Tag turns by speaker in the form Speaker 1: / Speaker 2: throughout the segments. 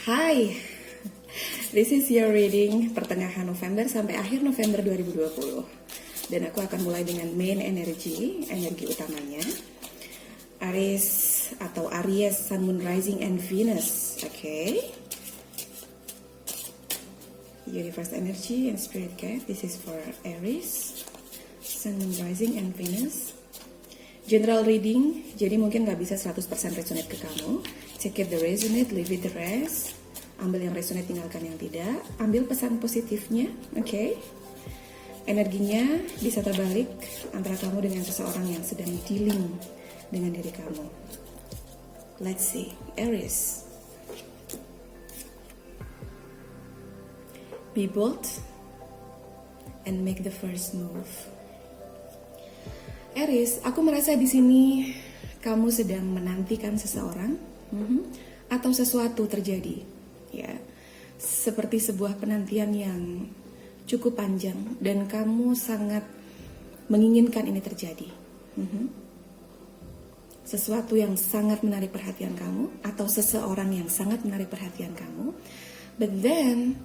Speaker 1: Hai, this is your reading pertengahan November sampai akhir November 2020. Dan aku akan mulai dengan main energy utamanya. Aries atau Aries, Sun, Moon, Rising, and Venus. Okay. Universe energy and spirit guide. This is for Aries, Sun, Moon, Rising, and Venus. General reading, jadi mungkin nggak bisa 100% resonate ke kamu. Check if the resonate, leave it the rest. Ambil yang resonate, tinggalkan yang tidak. Ambil pesan positifnya, oke? Energinya bisa terbalik antara kamu dengan seseorang yang sedang dealing dengan diri kamu. Let's see, Aries. Be bold and make the first move. Aries, aku merasa di sini kamu sedang menantikan seseorang atau sesuatu terjadi, ya, seperti sebuah penantian yang cukup panjang dan kamu sangat menginginkan ini terjadi. Sesuatu yang sangat menarik perhatian kamu atau seseorang yang sangat menarik perhatian kamu, but then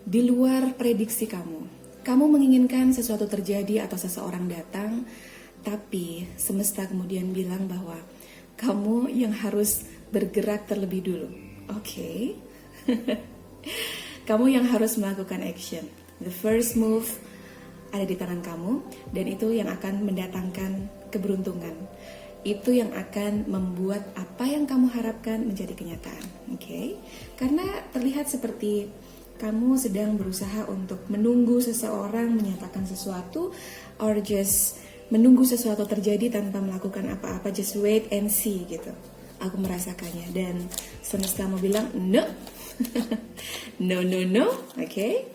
Speaker 1: di luar prediksi kamu menginginkan sesuatu terjadi atau seseorang datang. Tapi semesta kemudian bilang bahwa kamu yang harus bergerak terlebih dulu. Oke. Kamu yang harus melakukan action. The first move ada di tangan kamu dan itu yang akan mendatangkan keberuntungan. Itu yang akan membuat apa yang kamu harapkan menjadi kenyataan. Oke. Karena terlihat seperti kamu sedang berusaha untuk menunggu seseorang menyatakan sesuatu or just menunggu sesuatu terjadi tanpa melakukan apa-apa, just wait and see gitu. Aku merasakannya dan semesta mau bilang no. no, okay?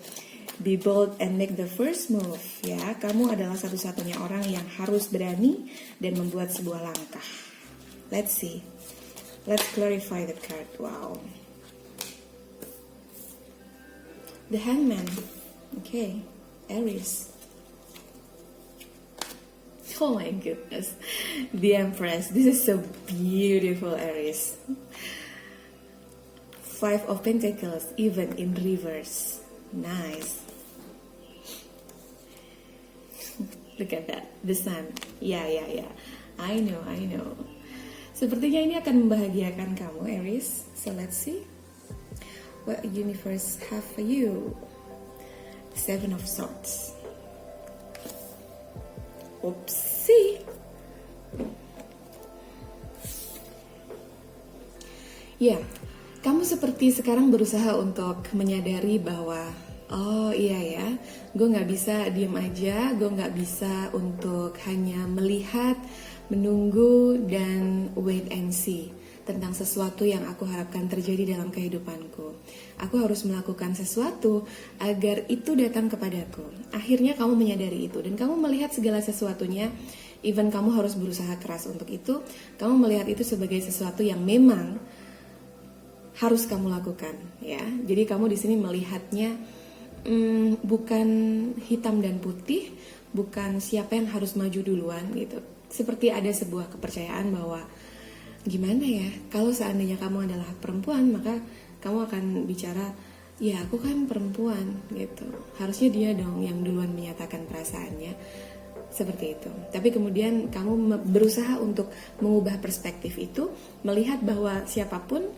Speaker 1: Be bold and make the first move, ya. Kamu adalah satu-satunya orang yang harus berani dan membuat sebuah langkah. Let's see. Let's clarify the card. Wow. The Hangman. Okay. Aries. Oh my goodness, the Empress. This is so beautiful, Aries. Five of Pentacles, even in reverse. Nice. Look at that, the Sun. Yeah. I know. Sepertinya ini akan membahagiakan kamu, Aries. So let's see what universe have for you. Seven of Swords. Oopsie. Ya, kamu seperti sekarang berusaha untuk menyadari bahwa oh iya ya, gue gak bisa diem aja, gue gak bisa untuk hanya melihat, menunggu, dan wait and see tentang sesuatu yang aku harapkan terjadi dalam kehidupanku. Aku harus melakukan sesuatu agar itu datang kepadaku. Akhirnya kamu menyadari itu dan kamu melihat segala sesuatunya, even kamu harus berusaha keras untuk itu, kamu melihat itu sebagai sesuatu yang memang harus kamu lakukan, ya. Jadi kamu di sini melihatnya bukan hitam dan putih, bukan siapa yang harus maju duluan gitu. Seperti ada sebuah kepercayaan bahwa gimana ya, kalau seandainya kamu adalah perempuan, maka kamu akan bicara, ya aku kan perempuan gitu, harusnya dia dong yang duluan menyatakan perasaannya, seperti itu. Tapi kemudian kamu berusaha untuk mengubah perspektif itu, melihat bahwa siapapun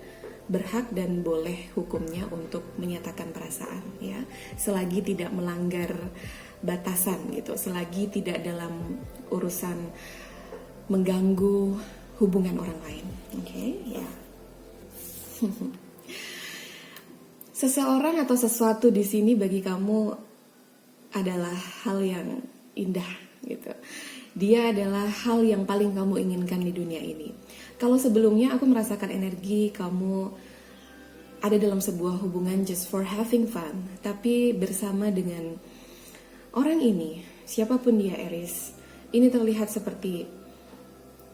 Speaker 1: berhak dan boleh hukumnya untuk menyatakan perasaan, ya, selagi tidak melanggar batasan gitu, selagi tidak dalam urusan mengganggu hubungan orang lain. Oke, ya. Seseorang atau sesuatu di sini bagi kamu adalah hal yang indah gitu. Dia adalah hal yang paling kamu inginkan di dunia ini. Kalau sebelumnya aku merasakan energi kamu ada dalam sebuah hubungan just for having fun, tapi bersama dengan orang ini, siapapun dia, Aries, ini terlihat seperti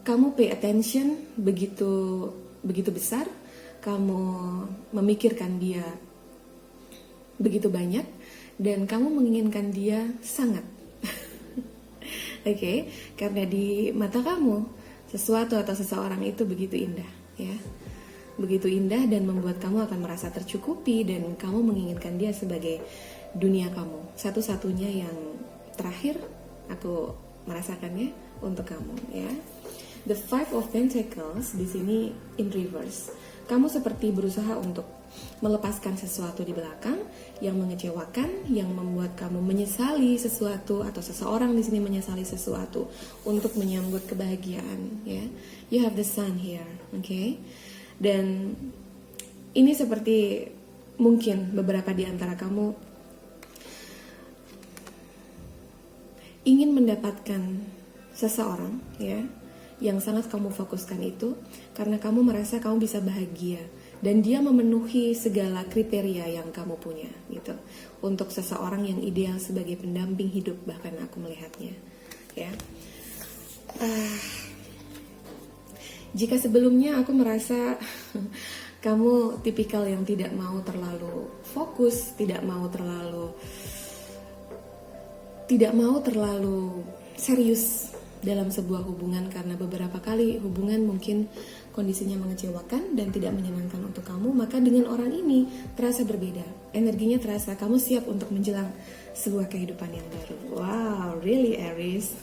Speaker 1: kamu pay attention begitu besar, kamu memikirkan dia begitu banyak, dan kamu menginginkan dia sangat. Oke, karena di mata kamu sesuatu atau seseorang itu begitu indah, ya. begitu indah dan membuat kamu akan merasa tercukupi dan kamu menginginkan dia sebagai dunia kamu. Satu-satunya yang terakhir aku merasakannya untuk kamu ya. The Five of Pentacles di sini in reverse. Kamu seperti berusaha untuk melepaskan sesuatu di belakang yang mengecewakan, yang membuat kamu menyesali sesuatu atau seseorang di sini menyesali sesuatu untuk menyambut kebahagiaan ya. You have the sun here, okay? Dan ini seperti mungkin beberapa di antara kamu ingin mendapatkan seseorang ya yang sangat kamu fokuskan itu karena kamu merasa kamu bisa bahagia dan dia memenuhi segala kriteria yang kamu punya gitu untuk seseorang yang ideal sebagai pendamping hidup, bahkan aku melihatnya ya. Jika sebelumnya aku merasa kamu tipikal yang tidak mau terlalu fokus, tidak mau terlalu serius dalam sebuah hubungan karena beberapa kali hubungan mungkin kondisinya mengecewakan dan tidak menyenangkan untuk kamu, maka dengan orang ini terasa berbeda. Energinya terasa kamu siap untuk menjelang sebuah kehidupan yang baru. Wow, really Aries?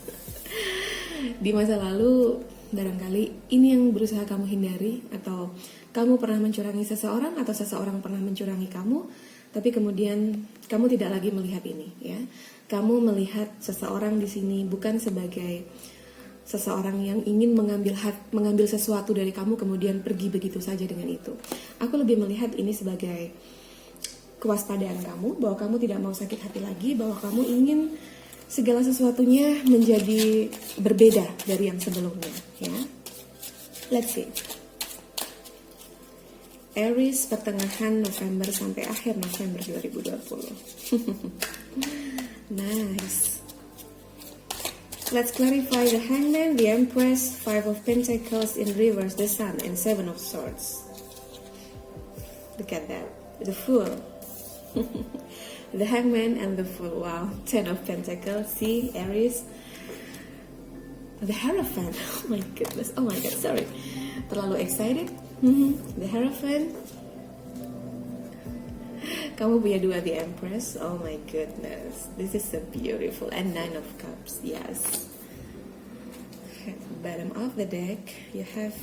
Speaker 1: Di masa lalu barangkali ini yang berusaha kamu hindari, atau kamu pernah mencurangi seseorang atau seseorang pernah mencurangi kamu, tapi kemudian kamu tidak lagi melihat ini ya. Kamu melihat seseorang di sini bukan sebagai seseorang yang ingin mengambil sesuatu dari kamu kemudian pergi begitu saja dengan itu. Aku lebih melihat ini sebagai kewaspadaan kamu, bahwa kamu tidak mau sakit hati lagi, bahwa kamu ingin segala sesuatunya menjadi berbeda dari yang sebelumnya ya. Let's see. Aries pertengahan November sampai akhir November 2020. Nice. Let's clarify the Hangman, the Empress, Five of Pentacles in reverse, the Sun, and Seven of Swords. Look at that. The Fool. The Hangman and the Fool. Wow. Ten of Pentacles. See, Aries. The Hierophant. Oh my goodness. Oh my god, sorry. Terlalu excited. The Hierophant. Kamu punya dua, the Empress. Oh my goodness, this is so beautiful. And Nine of Cups, yes. Bottom of the deck, you have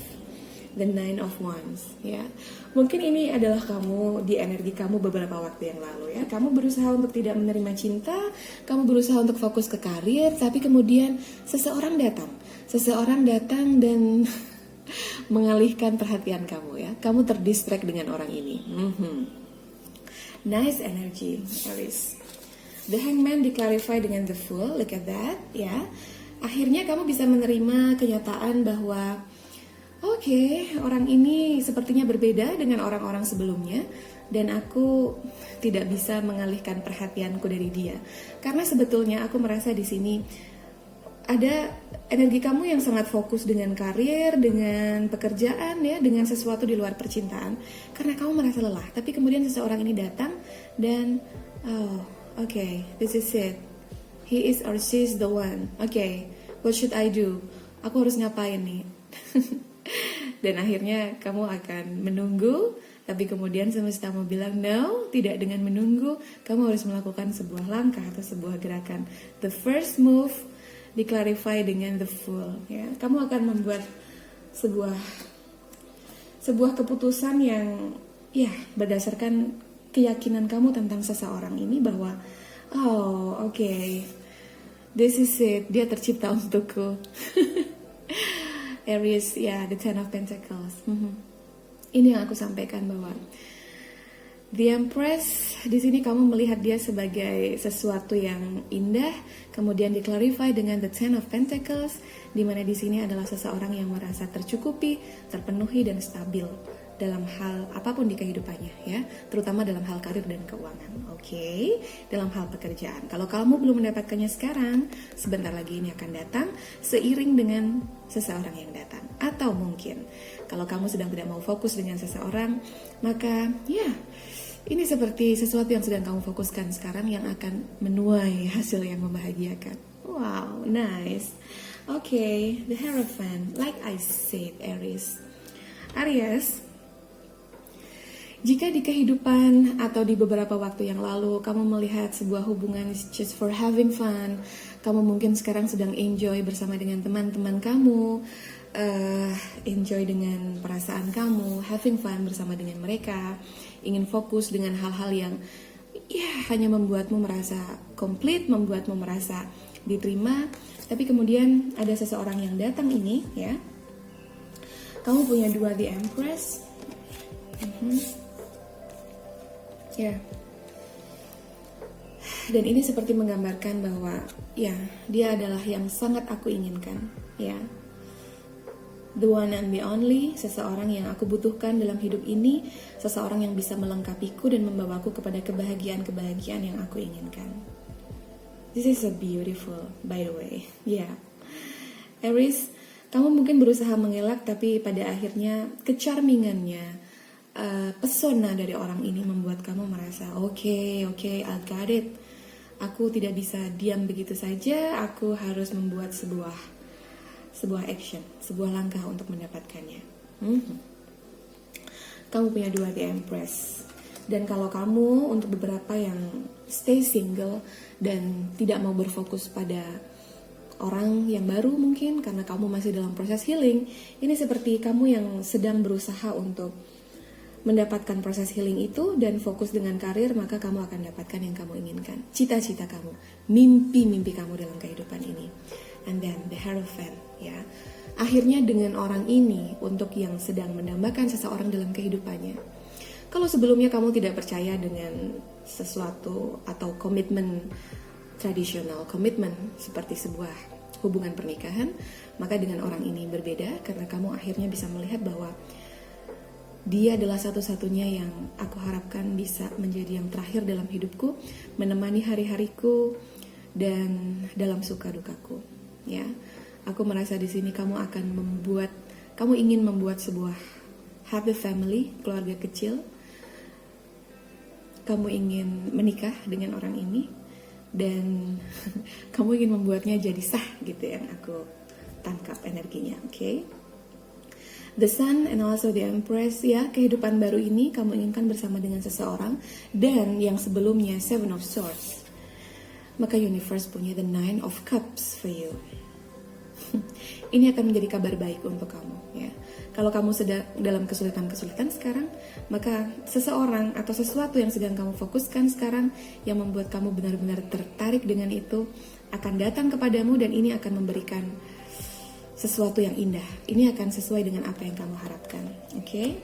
Speaker 1: the Nine of Wands. Ya, mungkin ini adalah kamu di energi kamu beberapa waktu yang lalu ya. Kamu berusaha untuk tidak menerima cinta, kamu berusaha untuk fokus ke karir, tapi kemudian seseorang datang dan mengalihkan perhatian kamu ya. Kamu terdistract dengan orang ini. Nice energy, Aries. The Hangman di-clarify dengan the Fool. Look at that, ya. Akhirnya kamu bisa menerima kenyataan bahwa oke, orang ini sepertinya berbeda dengan orang-orang sebelumnya dan aku tidak bisa mengalihkan perhatianku dari dia. Karena sebetulnya aku merasa di sini ada energi kamu yang sangat fokus dengan karir, dengan pekerjaan ya, dengan sesuatu di luar percintaan karena kamu merasa lelah. Tapi kemudian seseorang ini datang dan this is it. He is or she is the one. What should I do? Aku harus ngapain nih? Dan akhirnya kamu akan menunggu, tapi kemudian semesta mau bilang no, tidak dengan menunggu. Kamu harus melakukan sebuah langkah atau sebuah gerakan. The first move di-clarify dengan the Fool ya. Kamu akan membuat sebuah keputusan yang ya berdasarkan keyakinan kamu tentang seseorang ini bahwa this is it, dia tercipta untukku. Aries ya, the Ten of Pentacles. Ini yang aku sampaikan bahwa The Empress, di sini kamu melihat dia sebagai sesuatu yang indah, kemudian di-clarify dengan the Ten of Pentacles, di mana di sini adalah seseorang yang merasa tercukupi, terpenuhi dan stabil dalam hal apapun di kehidupannya ya, terutama dalam hal karir dan keuangan. Dalam hal pekerjaan. Kalau kamu belum mendapatkannya sekarang, sebentar lagi ini akan datang seiring dengan seseorang yang datang. Atau mungkin kalau kamu sedang tidak mau fokus dengan seseorang, maka ya ini seperti sesuatu yang sedang kamu fokuskan sekarang yang akan menuai hasil yang membahagiakan. Wow, nice. The Hierophant, like I said, Aries, Jika di kehidupan atau di beberapa waktu yang lalu kamu melihat sebuah hubungan is just for having fun, kamu mungkin sekarang sedang enjoy bersama dengan teman-teman kamu, enjoy dengan perasaan kamu, having fun bersama dengan mereka, ingin fokus dengan hal-hal yang ya hanya membuatmu merasa komplit, membuatmu merasa diterima, tapi kemudian ada seseorang yang datang ini, ya. Kamu punya 2 The Empress. Ya. Dan ini seperti menggambarkan bahwa ya, dia adalah yang sangat aku inginkan, ya. The one and the only, seseorang yang aku butuhkan dalam hidup ini, seseorang yang bisa melengkapiku dan membawaku kepada kebahagiaan-kebahagiaan yang aku inginkan. This is a beautiful, by the way. Ya. Aries, kamu mungkin berusaha mengelak, tapi pada akhirnya kecharmingannya, pesona dari orang ini membuat kamu merasa okay, I got it. Aku tidak bisa diam begitu saja. Aku harus membuat sebuah action, sebuah langkah untuk mendapatkannya. Kamu punya 2 The Empress. Dan kalau kamu untuk beberapa yang stay single dan tidak mau berfokus pada orang yang baru mungkin karena kamu masih dalam proses healing, ini seperti kamu yang sedang berusaha untuk mendapatkan proses healing itu dan fokus dengan karir, maka kamu akan dapatkan yang kamu inginkan. Cita-cita kamu, mimpi-mimpi kamu dalam kehidupan ini. And then the Hierophant, ya. Akhirnya dengan orang ini untuk yang sedang mendambakan seseorang dalam kehidupannya. Kalau sebelumnya kamu tidak percaya dengan sesuatu atau komitmen tradisional, komitmen seperti sebuah hubungan pernikahan, maka dengan orang ini berbeda karena kamu akhirnya bisa melihat bahwa dia adalah satu-satunya yang aku harapkan bisa menjadi yang terakhir dalam hidupku, menemani hari-hariku dan dalam suka dukaku. Ya, aku merasa di sini kamu ingin membuat sebuah happy family, keluarga kecil. Kamu ingin menikah dengan orang ini dan kamu ingin membuatnya jadi sah gitu yang aku tangkap energinya, oke? The Sun and also the Empress, ya, kehidupan baru ini kamu inginkan bersama dengan seseorang dan yang sebelumnya 7 of Swords. Maka universe punya the 9 of Cups for you. Ini akan menjadi kabar baik untuk kamu, ya. Kalau kamu sedang dalam kesulitan-kesulitan sekarang, maka seseorang atau sesuatu yang sedang kamu fokuskan sekarang yang membuat kamu benar-benar tertarik dengan itu akan datang kepadamu dan ini akan memberikan sesuatu yang indah. Ini akan sesuai dengan apa yang kamu harapkan. Okay?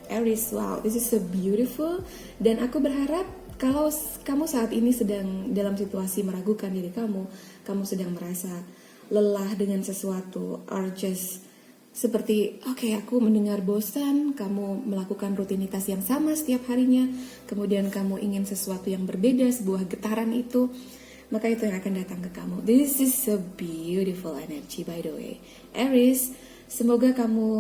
Speaker 1: Aries, wow, this is so beautiful. Dan aku berharap kalau kamu saat ini sedang dalam situasi meragukan diri kamu sedang merasa lelah dengan sesuatu, or just seperti, okay, aku mendengar bosan, kamu melakukan rutinitas yang sama setiap harinya, kemudian kamu ingin sesuatu yang berbeda, sebuah getaran itu, maka itu yang akan datang ke kamu. This is a beautiful energy, by the way. Aries, semoga kamu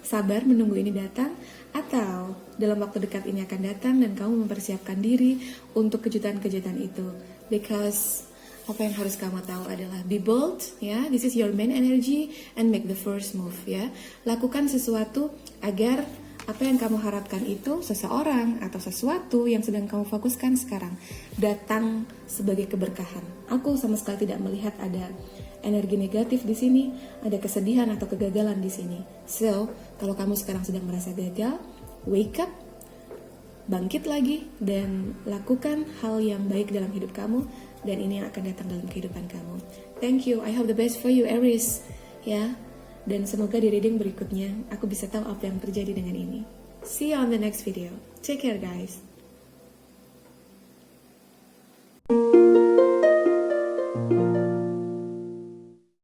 Speaker 1: sabar menunggu ini datang, atau dalam waktu dekat ini akan datang dan kamu mempersiapkan diri untuk kejutan-kejutan itu. Because apa yang harus kamu tahu adalah be bold, ya. This is your main energy and make the first move, ya. Lakukan sesuatu agar apa yang kamu harapkan itu, seseorang atau sesuatu yang sedang kamu fokuskan sekarang, datang sebagai keberkahan. Aku sama sekali tidak melihat ada energi negatif di sini, ada kesedihan atau kegagalan di sini. So, kalau kamu sekarang sedang merasa gagal, wake up, bangkit lagi, dan lakukan hal yang baik dalam hidup kamu, dan ini yang akan datang dalam kehidupan kamu. Thank you, I hope the best for you, Aries. Ya. Dan semoga di reading berikutnya aku bisa tahu apa yang terjadi dengan ini. See you on the next video. Take care, guys.